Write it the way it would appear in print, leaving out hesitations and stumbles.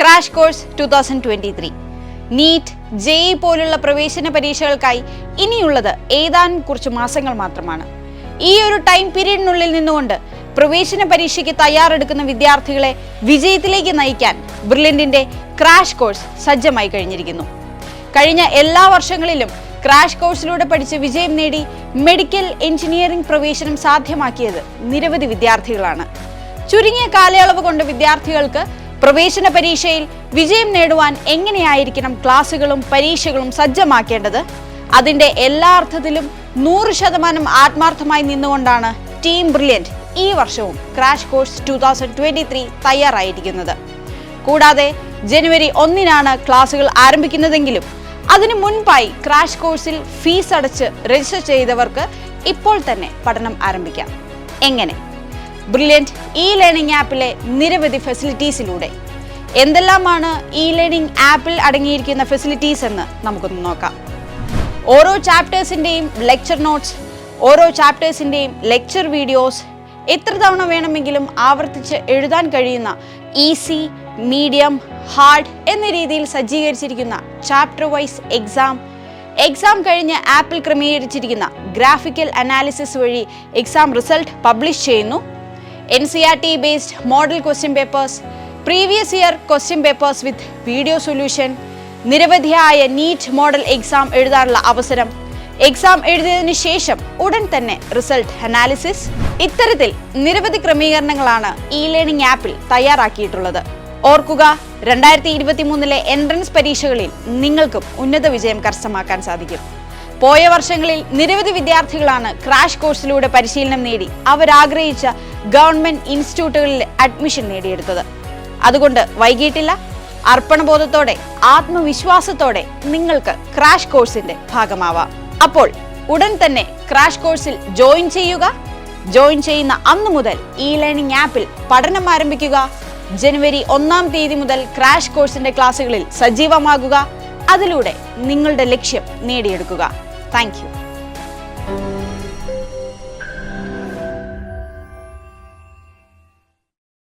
Crash course 2023 NEET JEE പോലുള്ള പ്രവേശന പരീക്ഷകൾക്കായി ഇനിയുള്ളത് ഏതാനും കുറച്ച് മാസങ്ങൾ മാത്രമാണ്. ഈ ഒരു ടൈം പീരീഡിനുള്ളിൽ നിന്നുകൊണ്ട് പ്രവേശന പരീക്ഷയ്ക്ക് തയ്യാറെടുക്കുന്ന വിദ്യാർത്ഥികളെ വിജയത്തിലേക്ക് നയിക്കാൻ ബ്രില്യന്റിന്റെ ക്രാഷ് കോഴ്സ് സജ്ജമായി കഴിഞ്ഞിരിക്കുന്നു. കഴിഞ്ഞ എല്ലാ വർഷങ്ങളിലും ക്രാഷ് കോഴ്സിലൂടെ പഠിച്ച് വിജയം നേടി മെഡിക്കൽ എഞ്ചിനീയറിംഗ് പ്രവേശനം സാധ്യമാക്കിയത് നിരവധി വിദ്യാർത്ഥികളാണ്. ചുരുങ്ങിയ കാലയളവ് കൊണ്ട് വിദ്യാർത്ഥികൾക്ക് പ്രവേശന പരീക്ഷയിൽ വിജയം നേടുവാൻ എങ്ങനെയായിരിക്കണം ക്ലാസുകളും പരീക്ഷകളും സജ്ജമാക്കേണ്ടത്, അതിന്റെ എല്ലാ അർത്ഥത്തിലും 100% ആത്മാർത്ഥമായി നിന്നുകൊണ്ടാണ് ടീം ബ്രില്യന്റ് ഈ വർഷവും ക്രാഷ് കോഴ്സ് 2023 തയ്യാറായിരിക്കുന്നത്. കൂടാതെ ജനുവരി 1-നാണ് ക്ലാസുകൾ ആരംഭിക്കുന്നതെങ്കിലും അതിനു മുൻപായി ക്രാഷ് കോഴ്സിൽ ഫീസ് അടച്ച് രജിസ്റ്റർ ചെയ്തവർക്ക് ഇപ്പോൾ തന്നെ പഠനം ആരംഭിക്കാം. എങ്ങനെ? ബ്രില്യന്റ് ലേണിംഗ് ആപ്പിലെ നിരവധി ഫെസിലിറ്റീസിലൂടെ. എന്തെല്ലാമാണ് ലേണിംഗ് ആപ്പിൽ അടങ്ങിയിരിക്കുന്ന ഫെസിലിറ്റീസ് എന്ന് നമുക്കൊന്ന് നോക്കാം. ഓരോ ചാപ്റ്റേഴ്സിൻ്റെയും ലെക്ചർ നോട്ട്സ്, ഓരോ ചാപ്റ്റേഴ്സിൻ്റെയും ലെക്ചർ വീഡിയോസ്, എത്ര തവണ വേണമെങ്കിലും ആവർത്തിച്ച് എഴുതാൻ കഴിയുന്ന ഈസി, മീഡിയം, ഹാർഡ് എന്ന രീതിയിൽ സജ്ജീകരിച്ചിരിക്കുന്ന ചാപ്റ്റർ വൈസ് എക്സാം കഴിഞ്ഞ് ആപ്പിൽ ക്രമീകരിച്ചിരിക്കുന്ന ഗ്രാഫിക്കൽ അനാലിസിസ് വഴി എക്സാം റിസൾട്ട് പബ്ലിഷ് ചെയ്യുന്നു. NCERT based model question papers, previous year question papers with video solution, നിരവധിയായ നീറ്റ് മോഡൽ എക്സാം എഴുതാനുള്ള അവസരം, എക്സാം എഴുതിയതിനു ശേഷം ഉടൻ തന്നെ റിസൾട്ട് അനാലിസിസ്, ഇത്തരത്തിൽ നിരവധി ക്രമീകരണങ്ങളാണ് ലേണിംഗ് ആപ്പിൽ തയ്യാറാക്കിയിട്ടുള്ളത്. ഓർക്കുക, 2023 എൻട്രൻസ് പരീക്ഷകളിൽ നിങ്ങൾക്കും ഉന്നത വിജയം കരസ്ഥമാക്കാൻ സാധിക്കും. പോയ വർഷങ്ങളിൽ നിരവധി വിദ്യാർത്ഥികളാണ് ക്രാഷ് കോഴ്സിലൂടെ പരിശീലനം നേടി അവരാഗ്രഹിച്ച ഗവൺമെന്റ് ഇൻസ്റ്റിറ്റ്യൂട്ടുകളിൽ അഡ്മിഷൻ നേടിയെടുത്തത്. അതുകൊണ്ട് വൈകിട്ടില്ല. അർപ്പണബോധത്തോടെ, ആത്മവിശ്വാസത്തോടെ നിങ്ങൾക്ക് ക്രാഷ് കോഴ്സിന്റെ ഭാഗമാവാം. അപ്പോൾ ഉടൻ തന്നെ ക്രാഷ് കോഴ്സിൽ ജോയിൻ ചെയ്യുക. ജോയിൻ ചെയ്യുന്ന അന്നു മുതൽ ലേണിംഗ് ആപ്പിൽ പഠനം ആരംഭിക്കുക. ജനുവരി 1-ാം തീയതി മുതൽ ക്രാഷ് കോഴ്സിന്റെ ക്ലാസ്സുകളിൽ സജീവമാകുക. അതിലൂടെ നിങ്ങളുടെ ലക്ഷ്യം നേടിയെടുക്കുക. Thank you.